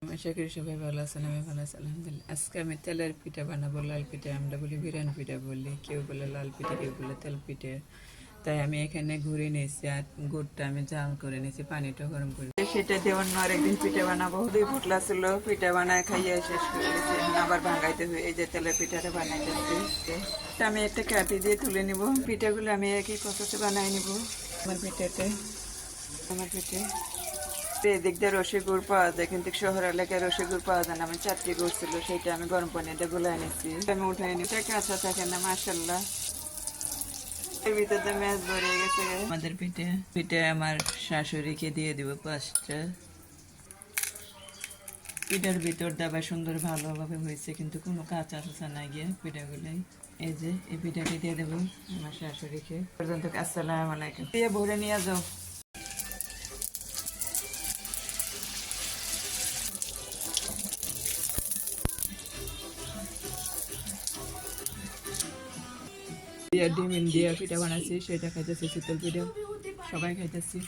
আশা করি সবাই ভালো আছেন, আমি ভালো আছি আলহামদুলিল্লাহ। আজকে আমি তেলের পিঠা বানাবো, লাল পিঠা আমরা বলি, বিরিয়ানি পিঠা বলি, কেউ বলে লাল পিঠা, কেউ বলে তেল পিঠে। তাই আমি এখানে ঘুরে নিয়েছি আর গুড়টা আমি জাল করে নিয়েছি, পানিটা গরম করে সেটা দিয়ে অন্য আরেকদিন পিঠা বানাবো। দুই ফুটলা ছিল, পিঠা বানায় খাইয়ে শেষ করে গেছি, এখন আবার ভাঙাইতে হবে। এই যে তেলের পিঠাটা বানাইতেছি, আমি একটা কাঠি দিয়ে তুলে নিব। পিঠাগুলো আমি একই প্রসেসে বানাই নিব। আমার পিঠাতে আমার পিঠে এদিক দিয়ে রসে গুড় পাওয়া যায়, কিন্তু শহর এলাকায় রসে গুড় পাওয়া যায় না। আমার চারটি গুড় ছিল, সেইটা আমি গরম পানিতে গুলাই নিচ্ছি। আমি উঠাই নিচ্ছি, কাঁচা থাকে না মাশাল্লাহ। এর ভিতরে ম্যাচ ভরে গেছে। আমাদের পিঠে পিঠে আমার শাশুড়িকে দিয়ে দিব 5টা। পিঠার ভিতর দাবা সুন্দর ভালোভাবে হয়েছে, কিন্তু কোনো কাঁচা টাচা নাই গিয়ে পিঠাগুলাই। এই যে এই পিঠাটি দিয়ে দেবো আমার শাশুড়িকে। পর্যন্ত আসসালামু আলাইকুম দিয়ে ভরে নিয়ে যাও। ডিম দিয়া পিঠা বানাচ্ছি, সেটা খাইতেছি, শীতল পিঠা সবাই খাইতেছি।